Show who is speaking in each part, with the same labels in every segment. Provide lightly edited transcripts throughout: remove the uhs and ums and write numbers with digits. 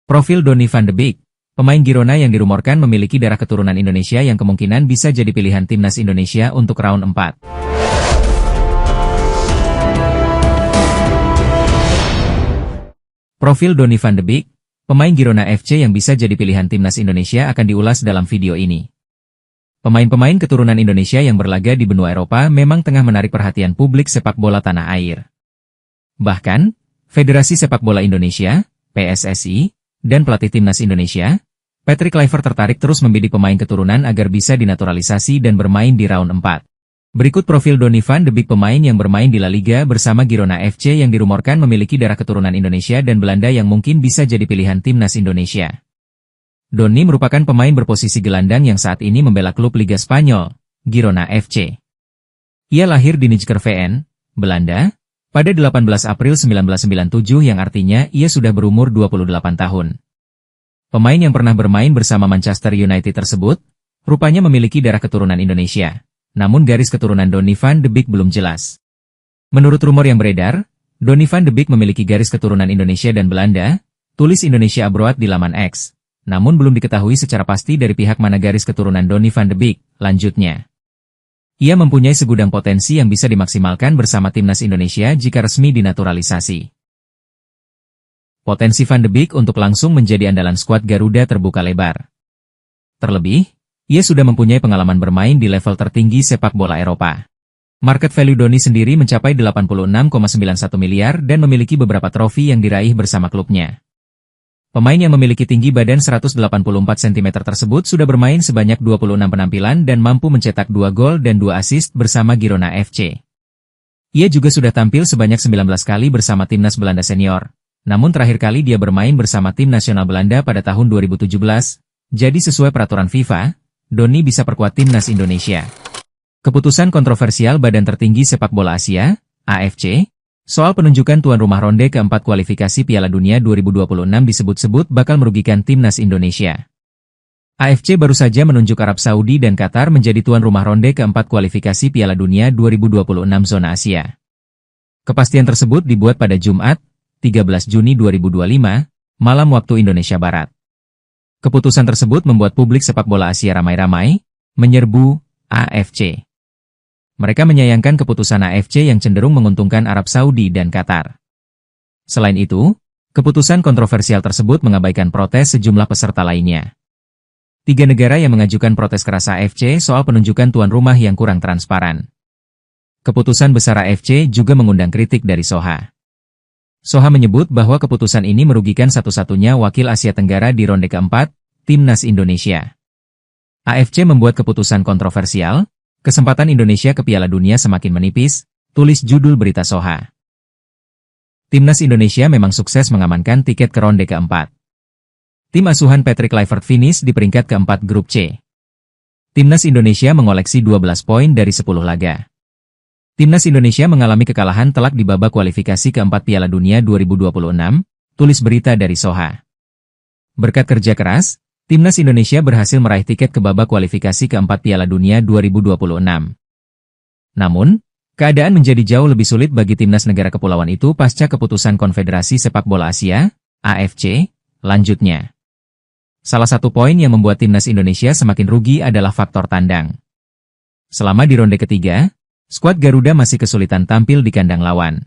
Speaker 1: Profil Donny van de Beek, pemain Girona yang dirumorkan memiliki darah keturunan Indonesia yang kemungkinan bisa jadi pilihan timnas Indonesia untuk round 4. Profil Donny van de Beek, pemain Girona FC yang bisa jadi pilihan timnas Indonesia akan diulas dalam video ini. Pemain-pemain keturunan Indonesia yang berlaga di benua Eropa memang tengah menarik perhatian publik sepak bola tanah air. Bahkan, Federasi Sepak Bola Indonesia, PSSI, dan pelatih timnas Indonesia, Patrick Kluivert tertarik terus membidik pemain keturunan agar bisa dinaturalisasi dan bermain di round 4. Berikut profil Donny van de Beek, pemain yang bermain di La Liga bersama Girona FC yang dirumorkan memiliki darah keturunan Indonesia dan Belanda yang mungkin bisa jadi pilihan timnas Indonesia. Donny merupakan pemain berposisi gelandang yang saat ini membela klub Liga Spanyol, Girona FC. Ia lahir di Nijkerveen, Belanda, pada 18 April 1997 yang artinya ia sudah berumur 28 tahun. Pemain yang pernah bermain bersama Manchester United tersebut, rupanya memiliki darah keturunan Indonesia. Namun garis keturunan Donny van de Beek belum jelas. Menurut rumor yang beredar, Donny van de Beek memiliki garis keturunan Indonesia dan Belanda, tulis Indonesia Abroad di laman X. Namun belum diketahui secara pasti dari pihak mana garis keturunan Donny van de Beek, lanjutnya. Ia mempunyai segudang potensi yang bisa dimaksimalkan bersama timnas Indonesia jika resmi dinaturalisasi. Potensi van de Beek untuk langsung menjadi andalan skuad Garuda terbuka lebar. Terlebih, ia sudah mempunyai pengalaman bermain di level tertinggi sepak bola Eropa. Market value Donny sendiri mencapai 86,91 miliar dan memiliki beberapa trofi yang diraih bersama klubnya. Pemain yang memiliki tinggi badan 184 cm tersebut sudah bermain sebanyak 26 penampilan dan mampu mencetak 2 gol dan 2 assist bersama Girona FC. Ia juga sudah tampil sebanyak 19 kali bersama timnas Belanda senior. Namun terakhir kali dia bermain bersama tim nasional Belanda pada tahun 2017. Jadi sesuai peraturan FIFA, Donny bisa perkuat timnas Indonesia. Keputusan kontroversial Badan Tertinggi Sepak Bola Asia, AFC, soal penunjukan tuan rumah ronde keempat kualifikasi Piala Dunia 2026 disebut-sebut bakal merugikan timnas Indonesia. AFC baru saja menunjuk Arab Saudi dan Qatar menjadi tuan rumah ronde keempat kualifikasi Piala Dunia 2026 zona Asia. Kepastian tersebut dibuat pada Jumat, 13 Juni 2025, malam waktu Indonesia Barat. Keputusan tersebut membuat publik sepak bola Asia ramai-ramai menyerbu AFC. Mereka menyayangkan keputusan AFC yang cenderung menguntungkan Arab Saudi dan Qatar. Selain itu, keputusan kontroversial tersebut mengabaikan protes sejumlah peserta lainnya. 3 negara yang mengajukan protes keras AFC soal penunjukan tuan rumah yang kurang transparan. Keputusan besar AFC juga mengundang kritik dari Soha. Soha menyebut bahwa keputusan ini merugikan satu-satunya wakil Asia Tenggara di ronde keempat, timnas Indonesia. AFC membuat keputusan kontroversial, kesempatan Indonesia ke Piala Dunia semakin menipis, tulis judul berita Soha. Timnas Indonesia memang sukses mengamankan tiket ke ronde keempat. Tim asuhan Patrick Kluivert finish di peringkat keempat grup C. Timnas Indonesia mengoleksi 12 poin dari 10 laga. Timnas Indonesia mengalami kekalahan telak di babak kualifikasi keempat Piala Dunia 2026, tulis berita dari Soha. Berkat kerja keras, Timnas Indonesia berhasil meraih tiket ke babak kualifikasi keempat Piala Dunia 2026. Namun, keadaan menjadi jauh lebih sulit bagi timnas negara kepulauan itu pasca keputusan Konfederasi Sepak Bola Asia, AFC, lanjutnya. Salah satu poin yang membuat timnas Indonesia semakin rugi adalah faktor tandang. Selama di ronde ketiga, skuad Garuda masih kesulitan tampil di kandang lawan.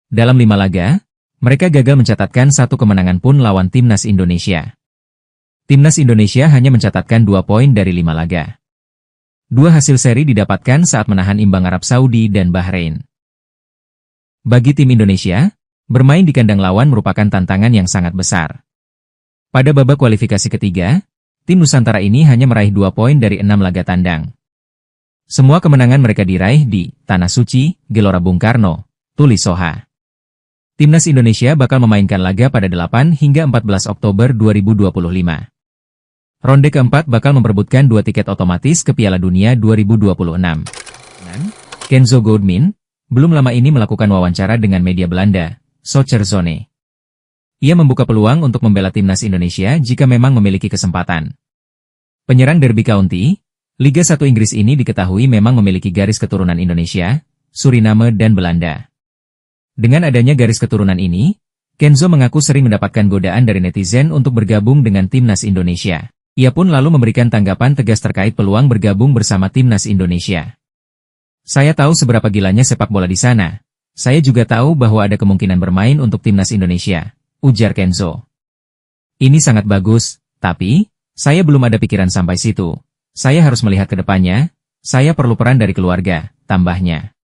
Speaker 1: Dalam 5 laga, mereka gagal mencatatkan 1 kemenangan pun lawan timnas Indonesia. Timnas Indonesia hanya mencatatkan 2 poin dari 5 laga. 2 hasil seri didapatkan saat menahan imbang Arab Saudi dan Bahrain. Bagi tim Indonesia, bermain di kandang lawan merupakan tantangan yang sangat besar. Pada babak kualifikasi ketiga, tim Nusantara ini hanya meraih 2 poin dari 6 laga tandang. Semua kemenangan mereka diraih di Tanah Suci, Gelora Bung Karno, tulis Soha. Timnas Indonesia bakal memainkan laga pada 8 hingga 14 Oktober 2025. Ronde keempat bakal memperebutkan 2 tiket otomatis ke Piala Dunia 2026. Kenzo Goudmin belum lama ini melakukan wawancara dengan media Belanda, Soccerzone. Ia membuka peluang untuk membela timnas Indonesia jika memang memiliki kesempatan. Penyerang Derby County, Liga 1 Inggris ini diketahui memang memiliki garis keturunan Indonesia, Suriname dan Belanda. Dengan adanya garis keturunan ini, Kenzo mengaku sering mendapatkan godaan dari netizen untuk bergabung dengan timnas Indonesia. Ia pun lalu memberikan tanggapan tegas terkait peluang bergabung bersama timnas Indonesia. Saya tahu seberapa gilanya sepak bola di sana. Saya juga tahu bahwa ada kemungkinan bermain untuk timnas Indonesia, ujar Kenzo. Ini sangat bagus, tapi saya belum ada pikiran sampai situ. Saya harus melihat ke depannya, saya perlu peran dari keluarga, tambahnya.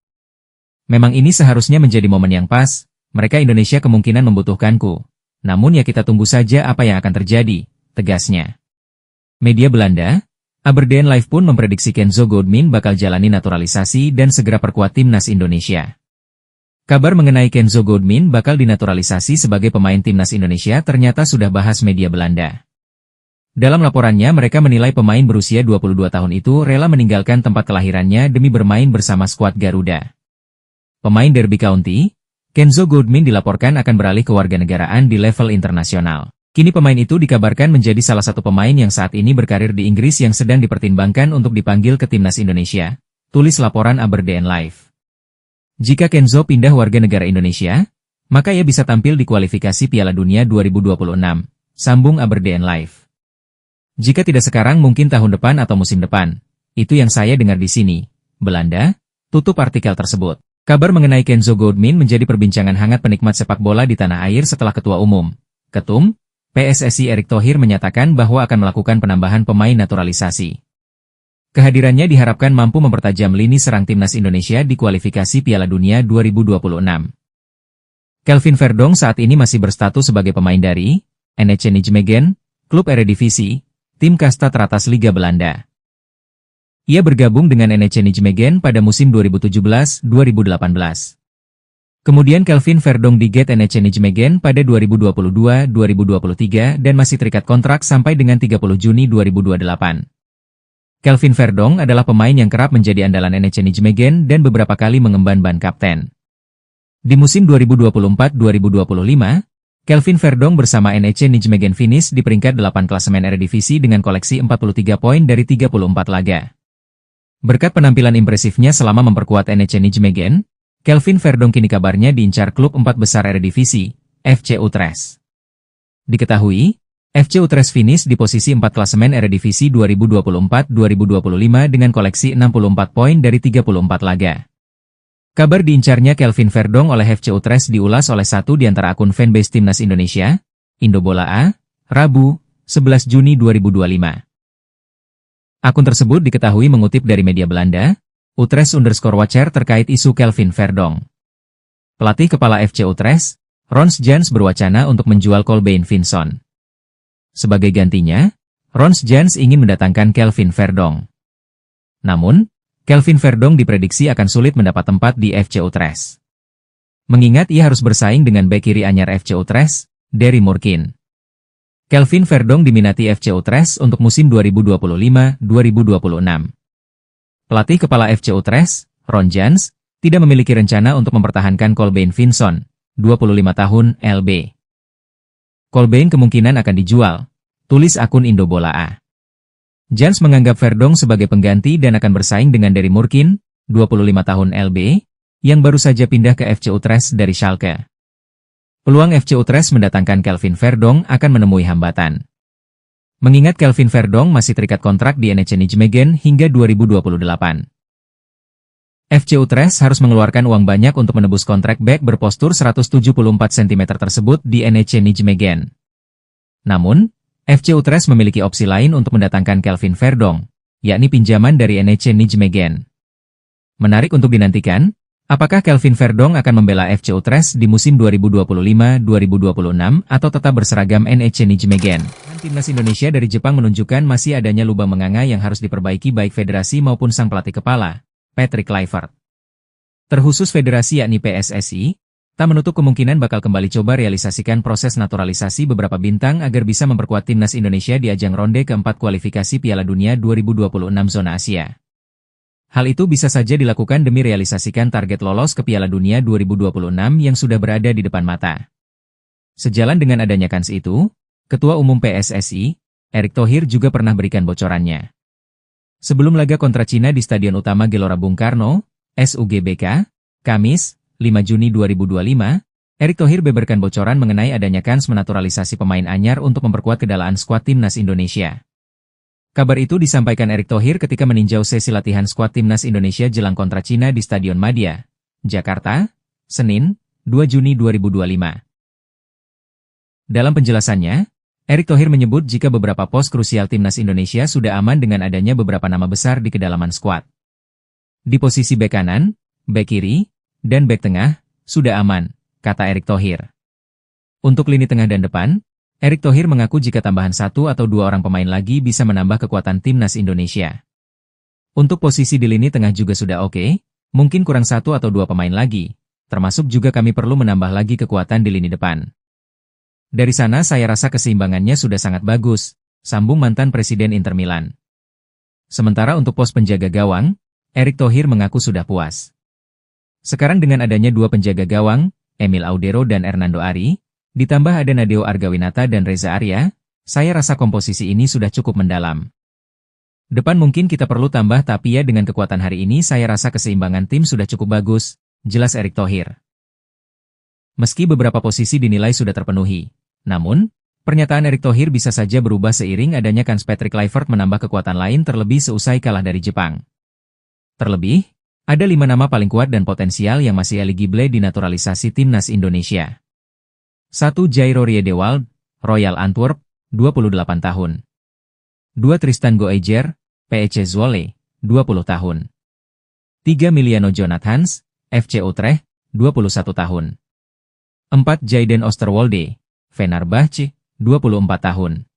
Speaker 1: Memang ini seharusnya menjadi momen yang pas, mereka Indonesia kemungkinan membutuhkanku. Namun ya kita tunggu saja apa yang akan terjadi, tegasnya. Media Belanda, Aberdeen Live pun memprediksi Kenzo Goodmin bakal jalani naturalisasi dan segera perkuat timnas Indonesia. Kabar mengenai Kenzo Goodmin bakal dinaturalisasi sebagai pemain timnas Indonesia ternyata sudah bahas media Belanda. Dalam laporannya mereka menilai pemain berusia 22 tahun itu rela meninggalkan tempat kelahirannya demi bermain bersama skuad Garuda. Pemain Derby County, Kenzo Goodmin dilaporkan akan beralih ke warganegaraan di level internasional. Kini pemain itu dikabarkan menjadi salah satu pemain yang saat ini berkarir di Inggris yang sedang dipertimbangkan untuk dipanggil ke timnas Indonesia, tulis laporan Aberdeen Live. Jika Kenzo pindah warga negara Indonesia, maka ia bisa tampil di kualifikasi Piala Dunia 2026, sambung Aberdeen Live. Jika tidak sekarang mungkin tahun depan atau musim depan. Itu yang saya dengar di sini, Belanda, tutup artikel tersebut. Kabar mengenai Kenzo Goodmin menjadi perbincangan hangat penikmat sepak bola di tanah air setelah Ketua Umum, Ketum, PSSI Erick Thohir menyatakan bahwa akan melakukan penambahan pemain naturalisasi. Kehadirannya diharapkan mampu mempertajam lini serang timnas Indonesia di kualifikasi Piala Dunia 2026. Kelvin Verdonk saat ini masih berstatus sebagai pemain dari NEC Nijmegen, klub Eredivisie, tim kasta teratas Liga Belanda. Ia bergabung dengan NEC Nijmegen pada musim 2017-2018. Kemudian Kelvin Verdonk diget NEC Nijmegen pada 2022-2023 dan masih terikat kontrak sampai dengan 30 Juni 2028. Kelvin Verdonk adalah pemain yang kerap menjadi andalan NEC Nijmegen dan beberapa kali mengemban ban kapten. Di musim 2024-2025, Kelvin Verdonk bersama NEC Nijmegen finish di peringkat 8 klasemen Eredivisie dengan koleksi 43 poin dari 34 laga. Berkat penampilan impresifnya selama memperkuat NEC Nijmegen, Kelvin Verdonk kini kabarnya diincar klub 4 besar Eredivisie, FC Utrecht. Diketahui, FC Utrecht finish di posisi 4 klasemen Eredivisie 2024-2025 dengan koleksi 64 poin dari 34 laga. Kabar diincarnya Kelvin Verdonk oleh FC Utrecht diulas oleh satu di antara akun fanbase Timnas Indonesia, Indobola A, Rabu, 11 Juni 2025. Akun tersebut diketahui mengutip dari media Belanda, Utrecht_Watcher terkait isu Kelvin Verdonk. Pelatih kepala FC Utrecht, Ron Jans berwacana untuk menjual Colbein Vinson. Sebagai gantinya, Ron Jans ingin mendatangkan Kelvin Verdonk. Namun, Kelvin Verdonk diprediksi akan sulit mendapat tempat di FC Utrecht. Mengingat ia harus bersaing dengan bek kiri anyar FC Utrecht, Derry Moorkin. Kelvin Verdonk diminati FC Utrecht untuk musim 2025-2026. Pelatih kepala FC Utrecht, Ron Jans, tidak memiliki rencana untuk mempertahankan Colbein Vinson, 25 tahun, LB. Colbein kemungkinan akan dijual, tulis akun Indobola A. Jans menganggap Verdonk sebagai pengganti dan akan bersaing dengan Derry Moorkin, 25 tahun LB, yang baru saja pindah ke FC Utrecht dari Schalke. Peluang FC Utrecht mendatangkan Kelvin Verdonk akan menemui hambatan. Mengingat Kelvin Verdonk masih terikat kontrak di NEC Nijmegen hingga 2028. FC Utrecht harus mengeluarkan uang banyak untuk menebus kontrak bek berpostur 174 cm tersebut di NEC Nijmegen. Namun, FC Utrecht memiliki opsi lain untuk mendatangkan Kelvin Verdonk, yakni pinjaman dari NEC Nijmegen. Menarik untuk dinantikan, apakah Kelvin Verdonk akan membela FC Utrecht di musim 2025-2026 atau tetap berseragam NEC Nijmegen? Timnas Indonesia dari Jepang menunjukkan masih adanya lubang menganga yang harus diperbaiki baik federasi maupun sang pelatih kepala, Patrick Kluivert. Terkhusus federasi yakni PSSI, tak menutup kemungkinan bakal kembali coba realisasikan proses naturalisasi beberapa bintang agar bisa memperkuat timnas Indonesia di ajang ronde keempat kualifikasi Piala Dunia 2026 zona Asia. Hal itu bisa saja dilakukan demi realisasikan target lolos ke Piala Dunia 2026 yang sudah berada di depan mata. Sejalan dengan adanya kans itu, Ketua Umum PSSI, Erick Thohir juga pernah berikan bocorannya. Sebelum laga kontra Cina di Stadion Utama Gelora Bung Karno, SUGBK, Kamis, 5 Juni 2025, Erick Thohir beberkan bocoran mengenai adanya kans menaturalisasi pemain anyar untuk memperkuat kedalaan skuad timnas Indonesia. Kabar itu disampaikan Erick Thohir ketika meninjau sesi latihan skuad timnas Indonesia jelang kontra Cina di Stadion Madia, Jakarta, Senin, 2 Juni 2025. Dalam penjelasannya, Erick Thohir menyebut jika beberapa pos krusial timnas Indonesia sudah aman dengan adanya beberapa nama besar di kedalaman skuad. Di posisi bek kanan, bek kiri, dan bek tengah, sudah aman, kata Erick Thohir. Untuk lini tengah dan depan, Erick Thohir mengaku jika tambahan 1 atau 2 orang pemain lagi bisa menambah kekuatan timnas Indonesia. Untuk posisi di lini tengah juga sudah oke, mungkin kurang 1 atau 2 pemain lagi, termasuk juga kami perlu menambah lagi kekuatan di lini depan. Dari sana saya rasa keseimbangannya sudah sangat bagus, sambung mantan Presiden Inter Milan. Sementara untuk pos penjaga gawang, Erick Thohir mengaku sudah puas. Sekarang dengan adanya 2 penjaga gawang, Emil Audero dan Hernando Ari, ditambah ada Nadeo Argawinata dan Reza Arya, saya rasa komposisi ini sudah cukup mendalam. Depan mungkin kita perlu tambah tapi ya dengan kekuatan hari ini saya rasa keseimbangan tim sudah cukup bagus, jelas Erick Thohir. Meski beberapa posisi dinilai sudah terpenuhi, namun, pernyataan Erick Thohir bisa saja berubah seiring adanya kans Patrick Kluivert menambah kekuatan lain terlebih seusai kalah dari Jepang. Terlebih, ada 5 nama paling kuat dan potensial yang masih eligible dinaturalisasi timnas Indonesia. 1. Jairo Riedewald, Royal Antwerp, 28 tahun. 2. Tristan Goejer, PEC Zwolle, 20 tahun. 3. Miliano Jonathans, FC Utrecht, 21 tahun. 4. Jayden Oosterwolde, Fenerbahce, 24 tahun.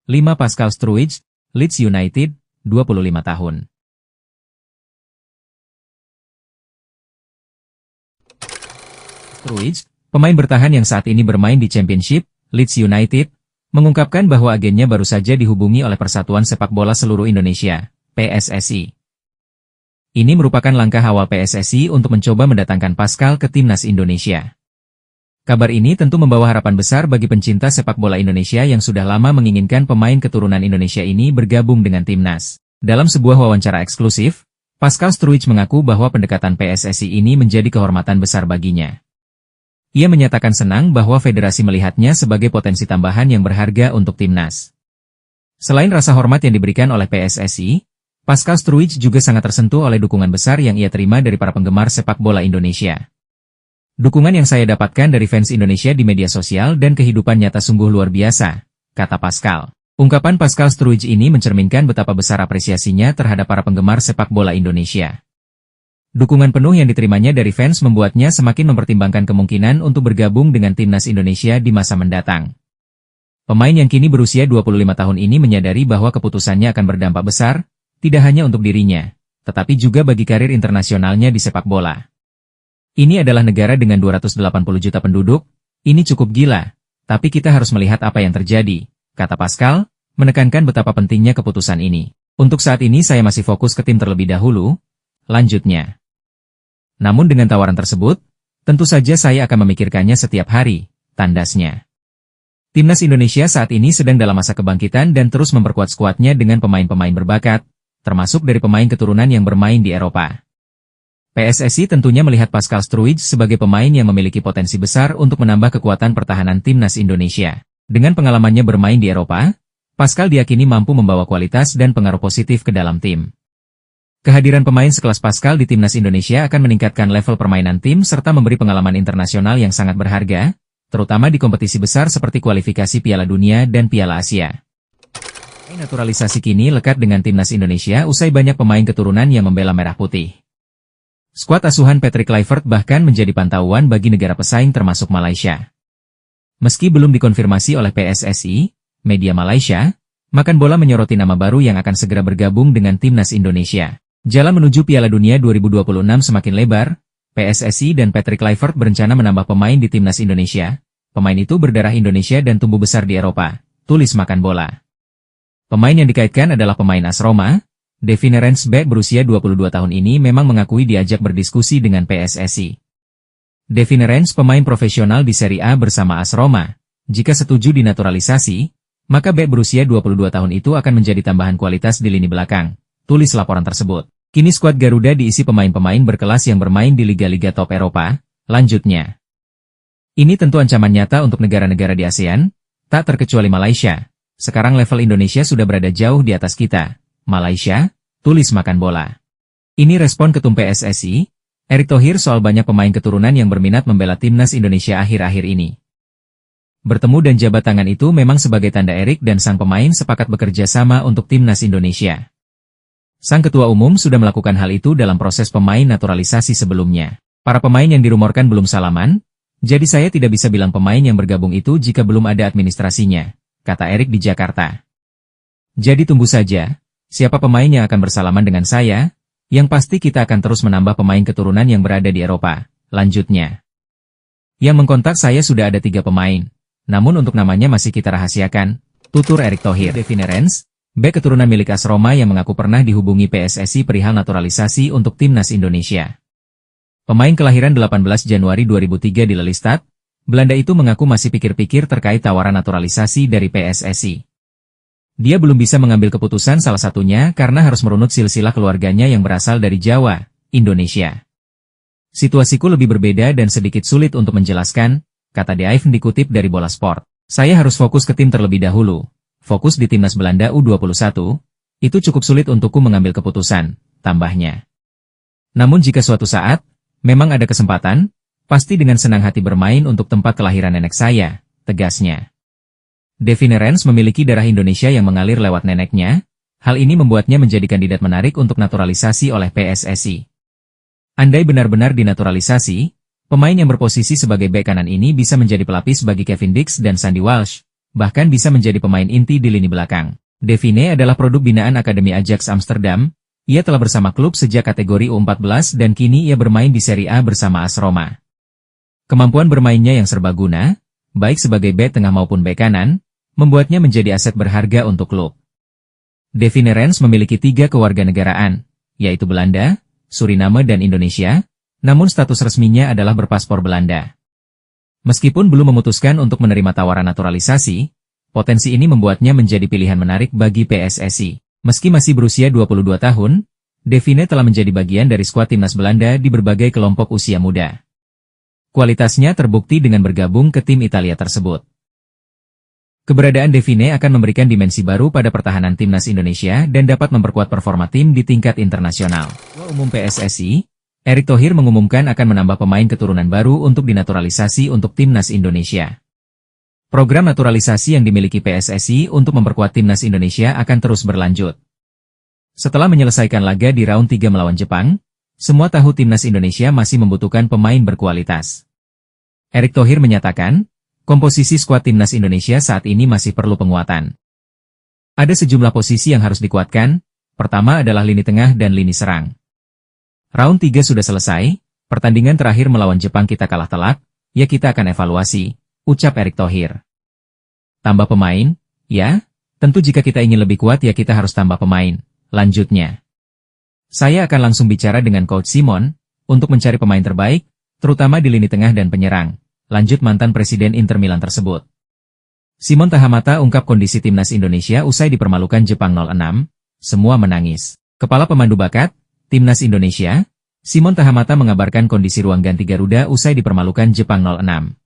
Speaker 1: 5. Pascal Struijk, Leeds United, 25 tahun. Struijk, pemain bertahan yang saat ini bermain di Championship, Leeds United, mengungkapkan bahwa agennya baru saja dihubungi oleh Persatuan Sepak Bola Seluruh Indonesia, PSSI. Ini merupakan langkah awal PSSI untuk mencoba mendatangkan Pascal ke timnas Indonesia. Kabar ini tentu membawa harapan besar bagi pencinta sepak bola Indonesia yang sudah lama menginginkan pemain keturunan Indonesia ini bergabung dengan timnas. Dalam sebuah wawancara eksklusif, Pascal Struijk mengaku bahwa pendekatan PSSI ini menjadi kehormatan besar baginya. Ia menyatakan senang bahwa federasi melihatnya sebagai potensi tambahan yang berharga untuk timnas. Selain rasa hormat yang diberikan oleh PSSI, Pascal Struijk juga sangat tersentuh oleh dukungan besar yang ia terima dari para penggemar sepak bola Indonesia. Dukungan yang saya dapatkan dari fans Indonesia di media sosial dan kehidupan nyata sungguh luar biasa, kata Pascal. Ungkapan Pascal Struijk ini mencerminkan betapa besar apresiasinya terhadap para penggemar sepak bola Indonesia. Dukungan penuh yang diterimanya dari fans membuatnya semakin mempertimbangkan kemungkinan untuk bergabung dengan timnas Indonesia di masa mendatang. Pemain yang kini berusia 25 tahun ini menyadari bahwa keputusannya akan berdampak besar, tidak hanya untuk dirinya, tetapi juga bagi karir internasionalnya di sepak bola. Ini adalah negara dengan 280 juta penduduk, ini cukup gila, tapi kita harus melihat apa yang terjadi, kata Pascal, menekankan betapa pentingnya keputusan ini. Untuk saat ini saya masih fokus ke tim terlebih dahulu, lanjutnya. Namun dengan tawaran tersebut, tentu saja saya akan memikirkannya setiap hari, tandasnya. Timnas Indonesia saat ini sedang dalam masa kebangkitan dan terus memperkuat skuadnya dengan pemain-pemain berbakat, termasuk dari pemain keturunan yang bermain di Eropa. PSSI tentunya melihat Pascal Struijk sebagai pemain yang memiliki potensi besar untuk menambah kekuatan pertahanan timnas Indonesia. Dengan pengalamannya bermain di Eropa, Pascal diyakini mampu membawa kualitas dan pengaruh positif ke dalam tim. Kehadiran pemain sekelas Pascal di timnas Indonesia akan meningkatkan level permainan tim serta memberi pengalaman internasional yang sangat berharga, terutama di kompetisi besar seperti kualifikasi Piala Dunia dan Piala Asia. Naturalisasi kini lekat dengan timnas Indonesia usai banyak pemain keturunan yang membela merah putih. Skuad asuhan Patrick Kluivert bahkan menjadi pantauan bagi negara pesaing termasuk Malaysia. Meski belum dikonfirmasi oleh PSSI, media Malaysia, Makan Bola menyoroti nama baru yang akan segera bergabung dengan timnas Indonesia. Jalan menuju Piala Dunia 2026 semakin lebar, PSSI dan Patrick Kluivert berencana menambah pemain di timnas Indonesia. Pemain itu berdarah Indonesia dan tumbuh besar di Eropa, tulis Makan Bola. Pemain yang dikaitkan adalah pemain AS Roma. Devin Rensbeck berusia 22 tahun ini memang mengakui diajak berdiskusi dengan PSSI. Devin Rens pemain profesional di Serie A bersama AS Roma. Jika setuju dinaturalisasi, maka Beck berusia 22 tahun itu akan menjadi tambahan kualitas di lini belakang, tulis laporan tersebut. Kini skuad Garuda diisi pemain-pemain berkelas yang bermain di liga-liga top Eropa, lanjutnya. Ini tentu ancaman nyata untuk negara-negara di ASEAN, tak terkecuali Malaysia. Sekarang level Indonesia sudah berada jauh di atas kita. Malaysia, tulis makan bola. Ini respon Ketum PSSI, Erick Thohir soal banyak pemain keturunan yang berminat membela timnas Indonesia akhir-akhir ini. Bertemu dan jabat tangan itu memang sebagai tanda Erick dan sang pemain sepakat bekerja sama untuk timnas Indonesia. Sang ketua umum sudah melakukan hal itu dalam proses pemain naturalisasi sebelumnya. Para pemain yang dirumorkan belum salaman, jadi saya tidak bisa bilang pemain yang bergabung itu jika belum ada administrasinya, kata Erick di Jakarta. Jadi tunggu saja, siapa pemain yang akan bersalaman dengan saya, yang pasti kita akan terus menambah pemain keturunan yang berada di Eropa, lanjutnya. Yang mengkontak saya sudah ada 3 pemain, namun untuk namanya masih kita rahasiakan, tutur Erick Thohir. Devine Rens, bek keturunan milik AS Roma yang mengaku pernah dihubungi PSSI perihal naturalisasi untuk timnas Indonesia. Pemain kelahiran 18 Januari 2003 di Lelystad, Belanda itu mengaku masih pikir-pikir terkait tawaran naturalisasi dari PSSI. Dia belum bisa mengambil keputusan salah satunya karena harus merunut silsilah keluarganya yang berasal dari Jawa, Indonesia. Situasiku lebih berbeda dan sedikit sulit untuk menjelaskan, kata De Ive dikutip dari Bola Sport. Saya harus fokus ke tim terlebih dahulu. Fokus di timnas Belanda U21, itu cukup sulit untukku mengambil keputusan, tambahnya. Namun jika suatu saat, memang ada kesempatan, pasti dengan senang hati bermain untuk tempat kelahiran nenek saya, tegasnya. Devine Rens memiliki darah Indonesia yang mengalir lewat neneknya, hal ini membuatnya menjadi kandidat menarik untuk naturalisasi oleh PSSI. Andai benar-benar dinaturalisasi, pemain yang berposisi sebagai bek kanan ini bisa menjadi pelapis bagi Kevin Dix dan Sandy Walsh, bahkan bisa menjadi pemain inti di lini belakang. Devine adalah produk binaan Akademi Ajax Amsterdam. Ia telah bersama klub sejak kategori U14 dan kini ia bermain di Serie A bersama AS Roma. Kemampuan bermainnya yang serbaguna, baik sebagai bek tengah maupun bek kanan, membuatnya menjadi aset berharga untuk klub. Devine Rens memiliki 3 kewarganegaraan, yaitu Belanda, Suriname dan Indonesia, namun status resminya adalah berpaspor Belanda. Meskipun belum memutuskan untuk menerima tawaran naturalisasi, potensi ini membuatnya menjadi pilihan menarik bagi PSSI. Meski masih berusia 22 tahun, Devine telah menjadi bagian dari skuad timnas Belanda di berbagai kelompok usia muda. Kualitasnya terbukti dengan bergabung ke tim Italia tersebut. Keberadaan Devine akan memberikan dimensi baru pada pertahanan timnas Indonesia dan dapat memperkuat performa tim di tingkat internasional. Ketua Umum PSSI, Erick Thohir mengumumkan akan menambah pemain keturunan baru untuk dinaturalisasi untuk timnas Indonesia. Program naturalisasi yang dimiliki PSSI untuk memperkuat timnas Indonesia akan terus berlanjut. Setelah menyelesaikan laga di round 3 melawan Jepang, semua tahu timnas Indonesia masih membutuhkan pemain berkualitas. Erick Thohir menyatakan, komposisi skuad timnas Indonesia saat ini masih perlu penguatan. Ada sejumlah posisi yang harus dikuatkan, pertama adalah lini tengah dan lini serang. Round 3 sudah selesai, pertandingan terakhir melawan Jepang kita kalah telak, ya kita akan evaluasi, ucap Erick Thohir. Tambah pemain? Ya, tentu jika kita ingin lebih kuat ya kita harus tambah pemain, lanjutnya. Saya akan langsung bicara dengan Coach Simon, untuk mencari pemain terbaik, terutama di lini tengah dan penyerang, lanjut mantan Presiden Inter Milan tersebut. Simon Tahamata ungkap kondisi timnas Indonesia usai dipermalukan Jepang 0-6, semua menangis. Kepala Pemandu Bakat, Timnas Indonesia, Simon Tahamata mengabarkan kondisi ruang ganti Garuda usai dipermalukan Jepang 0-6.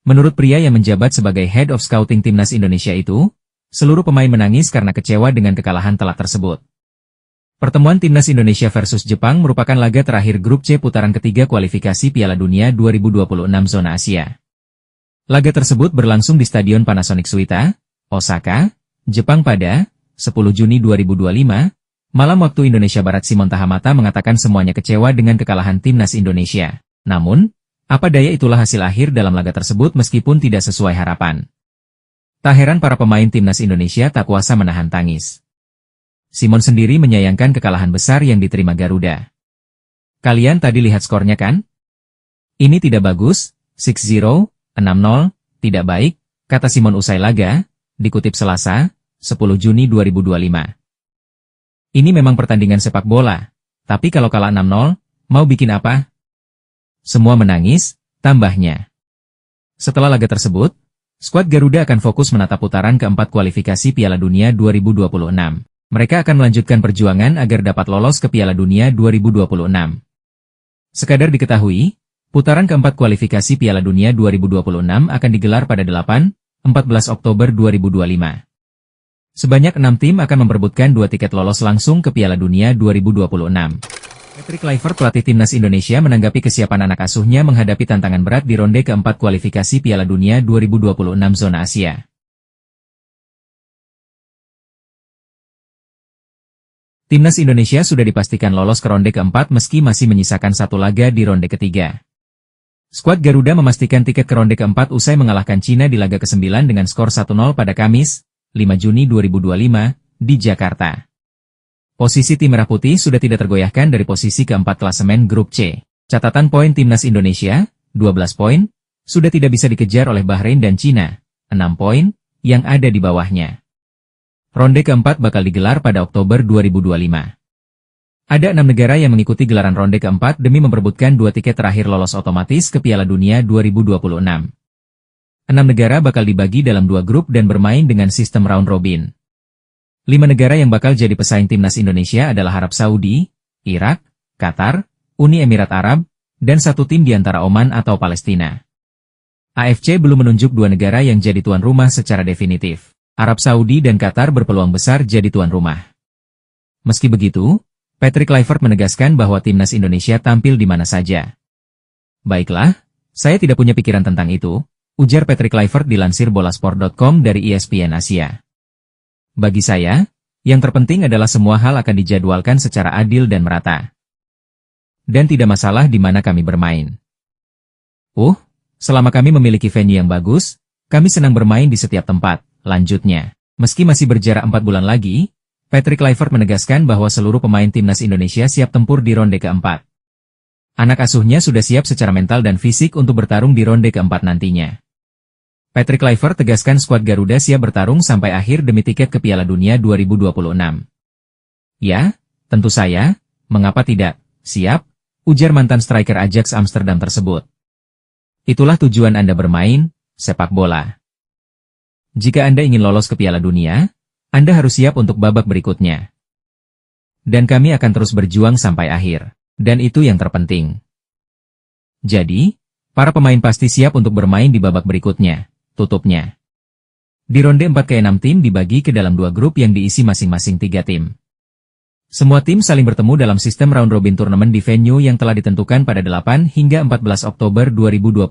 Speaker 1: Menurut pria yang menjabat sebagai Head of Scouting Timnas Indonesia itu, seluruh pemain menangis karena kecewa dengan kekalahan telak tersebut. Pertemuan Timnas Indonesia versus Jepang merupakan laga terakhir Grup C putaran ketiga kualifikasi Piala Dunia 2026 Zona Asia. Laga tersebut berlangsung di Stadion Panasonic Suita, Osaka, Jepang pada 10 Juni 2025, malam waktu Indonesia Barat. Simon Tahamata mengatakan semuanya kecewa dengan kekalahan Timnas Indonesia. Namun, apa daya itulah hasil akhir dalam laga tersebut meskipun tidak sesuai harapan. Tak heran para pemain Timnas Indonesia tak kuasa menahan tangis. Simon sendiri menyayangkan kekalahan besar yang diterima Garuda. Kalian tadi lihat skornya kan? Ini tidak bagus, 6-0, 6-0, tidak baik, kata Simon usai laga, dikutip Selasa, 10 Juni 2025. Ini memang pertandingan sepak bola, tapi kalau kalah 6-0, mau bikin apa? Semua menangis, tambahnya. Setelah laga tersebut, skuad Garuda akan fokus menatap putaran keempat kualifikasi Piala Dunia 2026. Mereka akan melanjutkan perjuangan agar dapat lolos ke Piala Dunia 2026. Sekadar diketahui, Putaran keempat kualifikasi Piala Dunia 2026 akan digelar pada 8-14 Oktober 2025. Sebanyak 6 tim akan memperebutkan 2 tiket lolos langsung ke Piala Dunia 2026. Patrick Kluivert, pelatih timnas Indonesia, menanggapi kesiapan anak asuhnya menghadapi tantangan berat di ronde keempat kualifikasi Piala Dunia 2026 zona Asia. Timnas Indonesia sudah dipastikan lolos ke ronde keempat meski masih menyisakan satu laga di ronde ketiga. Skuad Garuda memastikan tiket ke ronde keempat usai mengalahkan Cina di laga ke-9 dengan skor 1-0 pada Kamis, 5 Juni 2025, di Jakarta. Posisi tim Merah Putih sudah tidak tergoyahkan dari posisi keempat klasemen Grup C. Catatan poin timnas Indonesia, 12 poin, sudah tidak bisa dikejar oleh Bahrain dan Cina, 6 poin, yang ada di bawahnya. Ronde keempat bakal digelar pada Oktober 2025. Ada 6 negara yang mengikuti gelaran ronde keempat demi memperebutkan 2 tiket terakhir lolos otomatis ke Piala Dunia 2026. 6 negara bakal dibagi dalam 2 grup dan bermain dengan sistem round robin. 5 negara yang bakal jadi pesaing timnas Indonesia adalah Arab Saudi, Irak, Qatar, Uni Emirat Arab, dan 1 tim di antara Oman atau Palestina. AFC belum menunjuk 2 negara yang jadi tuan rumah secara definitif. Arab Saudi dan Qatar berpeluang besar jadi tuan rumah. Meski begitu, Patrick Kluivert menegaskan bahwa timnas Indonesia tampil di mana saja. Baiklah, saya tidak punya pikiran tentang itu, ujar Patrick Kluivert dilansir bolasport.com dari ESPN Asia. Bagi saya, yang terpenting adalah semua hal akan dijadwalkan secara adil dan merata. Dan tidak masalah di mana kami bermain. Selama kami memiliki venue yang bagus, kami senang bermain di setiap tempat, lanjutnya. Meski masih berjarak 4 bulan lagi, Patrick Kluivert menegaskan bahwa seluruh pemain timnas Indonesia siap tempur di ronde keempat. Anak asuhnya sudah siap secara mental dan fisik untuk bertarung di ronde keempat nantinya. Patrick Kluivert tegaskan skuad Garuda siap bertarung sampai akhir demi tiket ke Piala Dunia 2026. Ya, tentu saya, mengapa tidak, siap, ujar mantan striker Ajax Amsterdam tersebut. Itulah tujuan Anda bermain, sepak bola. Jika Anda ingin lolos ke Piala Dunia, Anda harus siap untuk babak berikutnya. Dan kami akan terus berjuang sampai akhir. Dan itu yang terpenting. Jadi, para pemain pasti siap untuk bermain di babak berikutnya, tutupnya. Di ronde 4 ke-6 tim dibagi ke dalam 2 grup yang diisi masing-masing 3 tim. Semua tim saling bertemu dalam sistem round robin turnamen di venue yang telah ditentukan pada 8 hingga 14 Oktober 2025.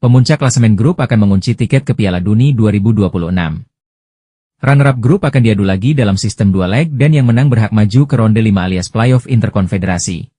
Speaker 1: Pemuncak klasemen grup akan mengunci tiket ke Piala Dunia 2026. Runner-up grup akan diadu lagi dalam sistem 2 leg dan yang menang berhak maju ke ronde 5 alias playoff interkonfederasi.